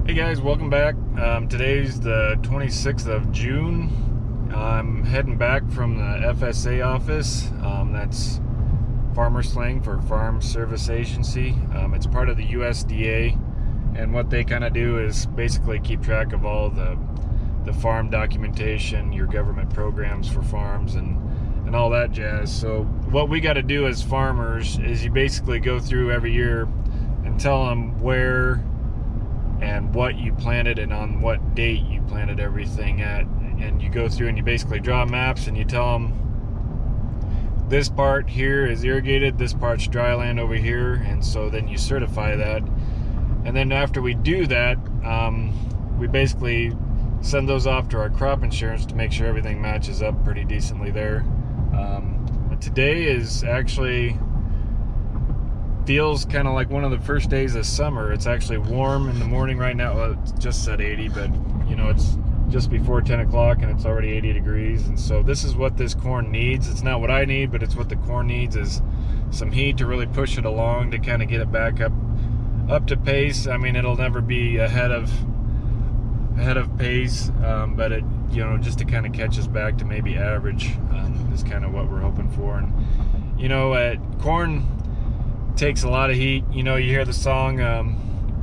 Hey guys, welcome back. Today's the 26th of June. I'm heading back from the FSA office. That's farmer slang for Farm Service Agency. It's part of the USDA, and what they kind of do is basically keep track of all the farm documentation, your government programs for farms, and all that jazz. So what we got to do as farmers is you basically go through every year and tell them where and what you planted and on what date you planted everything at, and you go through and you basically draw maps and you tell them this part here is irrigated, this part's dry land over here, and so then you certify that. And then after we do that, we basically send those off to our crop insurance to make sure everything matches up pretty decently there. Today is actually feels kind of like one of the first days of summer. It's actually warm in the morning right now. Well, it's just set 80, but you know, it's just before 10 o'clock and it's already 80 degrees. And so this is what this corn needs. It's not what I need, but it's what the corn needs, is some heat to really push it along, to kind of get it back up to pace. I mean, it'll never be ahead of pace, but it, you know, just to kind of catch us back to maybe average is kind of what we're hoping for. And you know, corn takes a lot of heat. You know, you hear the song,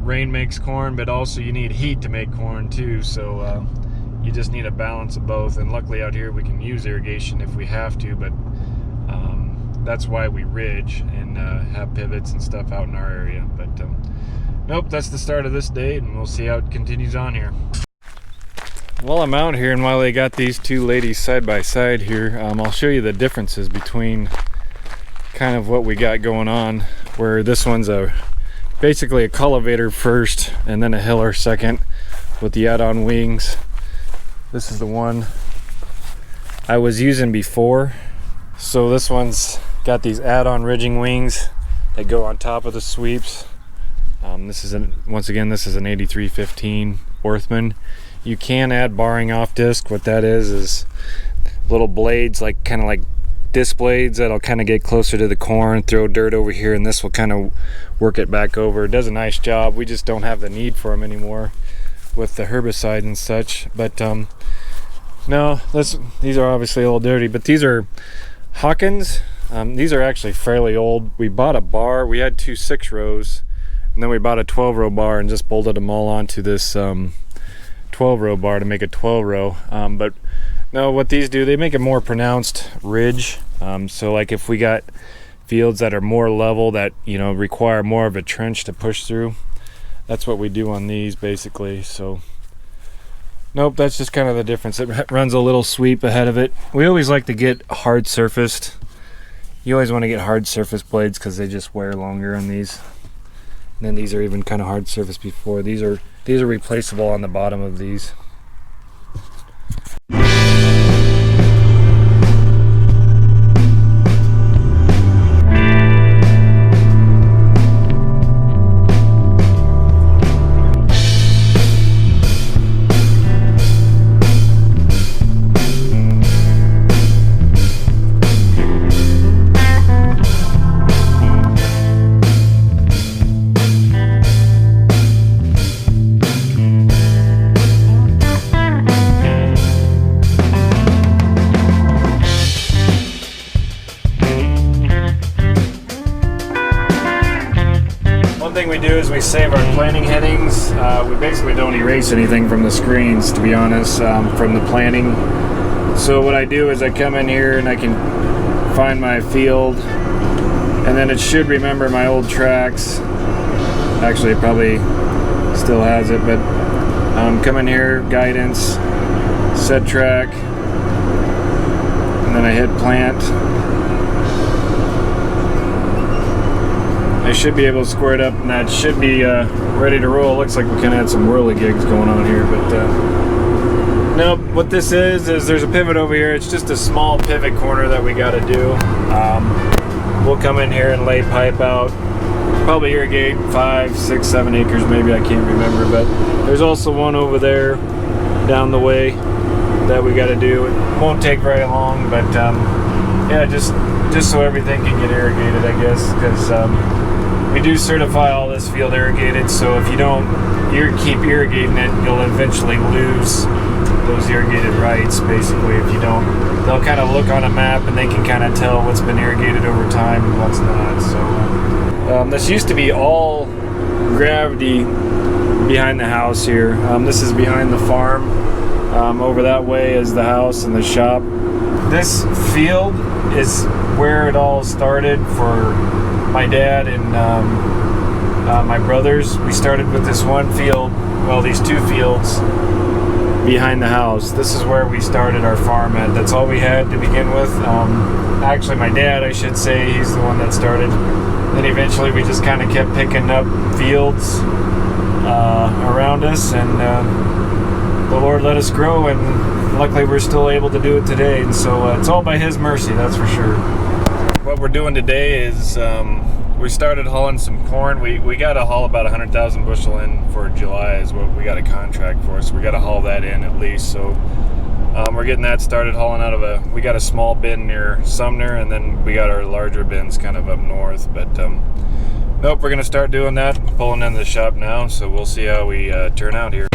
rain makes corn, but also you need heat to make corn too. So you just need a balance of both. And luckily out here we can use irrigation if we have to, but that's why we ridge and have pivots and stuff out in our area. But nope, that's the start of this day, and we'll see how it continues on here. While I'm out here, and while they got these two ladies side by side here, I'll show you the differences between kind of what we got going on, where this one's basically a cultivator first and then a hiller second with the add-on wings. This is the one I was using before. So this one's got these add-on ridging wings that go on top of the sweeps. Once again, this is an 8315 Orthman. You can add barring off disc. What that is little blades, like kind of like disc blades, that'll kind of get closer to the corn, throw dirt over here, and this will kind of work it back over. It does a nice job. We just don't have the need for them anymore with the herbicide and such. But no, these are obviously a little dirty, but these are Hawkins. These are actually fairly old. We bought a bar. We had two 6-rows, and then we bought a 12-row bar and just bolted them all onto this 12-row bar to make a 12-row. But no, what these do, they make a more pronounced ridge. So like if we got fields that are more level, that, you know, require more of a trench to push through, that's what we do on these basically. So nope, that's just kind of the difference. It runs a little sweep ahead of it. We always like to get hard surfaced. You always want to get hard surface blades because they just wear longer on these. And then these are even kind of hard surface before. These are replaceable on the bottom of these. We do is we save our planting headings. We basically don't erase anything from the screens, to be honest, from the planting. So what I do is I come in here and I can find my field, and then it should remember my old tracks. Actually, it probably still has it, but come in here, guidance, set track, and then I hit plant. I should be able to square it up, and that should be ready to roll. Looks like we can add some whirligigs going on here, but no, what this is there's a pivot over here. It's just a small pivot corner that we got to do. We'll come in here and lay pipe out, probably irrigate 5, 6, 7 acres maybe, I can't remember, but there's also one over there down the way that we got to do. It won't take very long, but yeah, just so everything can get irrigated, I guess, because we do certify all this field irrigated, so if you don't keep irrigating it, you'll eventually lose those irrigated rights. Basically, if you don't, they'll kind of look on a map and they can kind of tell what's been irrigated over time and what's not. So this used to be all gravity behind the house here. This is behind the farm. Over that way is the house and the shop. This field is where it all started for my dad and my brothers. We started with this one field, well, these two fields behind the house. This is where we started our farm at. That's all we had to begin with. Actually, my dad, I should say, he's the one that started. Then eventually we just kind of kept picking up fields around us, and the Lord let us grow, and luckily we're still able to do it today. And so it's all by His mercy, that's for sure. What we're doing today is we started hauling some corn. We got to haul about 100,000 bushel in for July is what we got a contract for, so we got to haul that in at least. So we're getting that started, hauling out of we got a small bin near Sumner, and then we got our larger bins kind of up north. But nope, we're gonna start doing that, pulling into the shop now, so we'll see how we turn out here.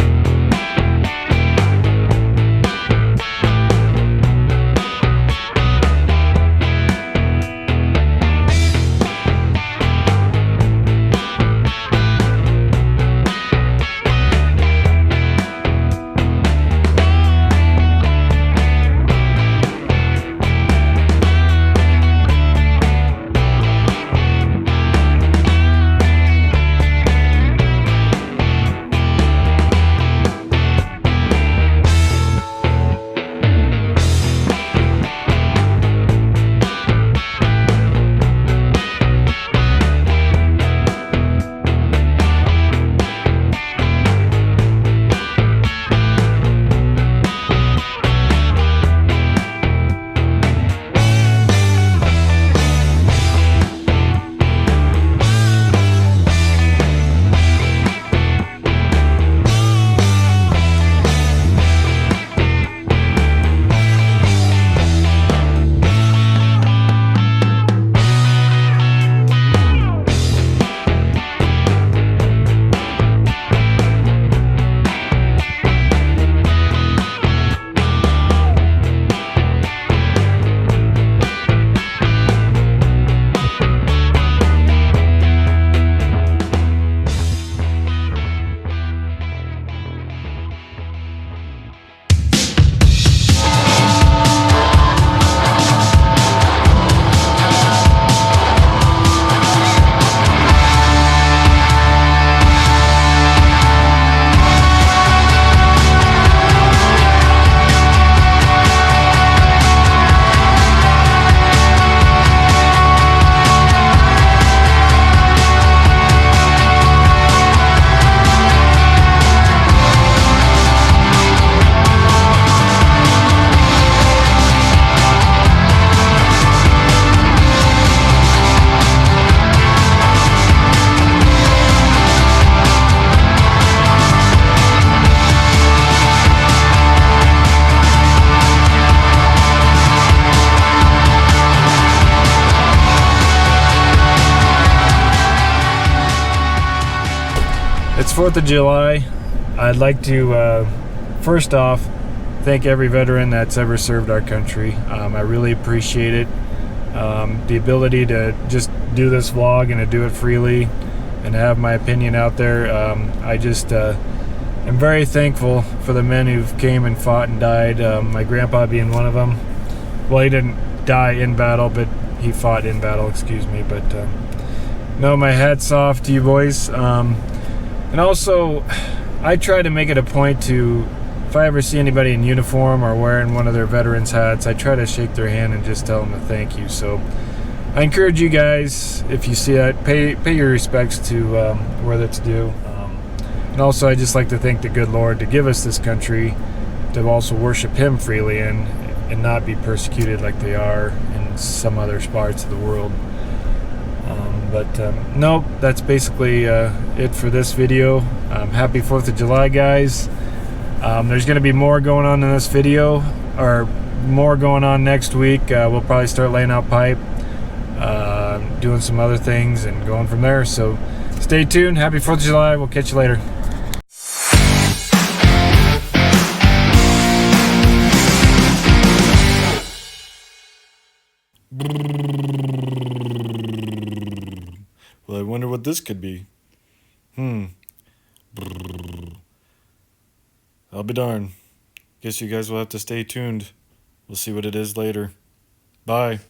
It's 4th of July. I'd like to first off thank every veteran that's ever served our country. I really appreciate it. The ability to just do this vlog and to do it freely and have my opinion out there. I just am very thankful for the men who've came and fought and died. My grandpa being one of them. Well, he didn't die in battle, but he fought in battle, excuse me. But no, my hat's off to you boys. And also, I try to make it a point to, if I ever see anybody in uniform or wearing one of their veterans hats, I try to shake their hand and just tell them a thank you. So I encourage you guys, if you see that, pay your respects to where that's due. And also, I just like to thank the good Lord to give us this country, to also worship Him freely and not be persecuted like they are in some other parts of the world. Nope, that's basically it for this video. Happy 4th of July, guys. There's going to be more going on in this video, or more going on next week. We'll probably start laying out pipe. doing some other things and going from there. So stay tuned. Happy 4th of July. We'll catch you later. Well, I wonder what this could be. I'll be darned. Guess you guys will have to stay tuned. We'll see what it is later. Bye.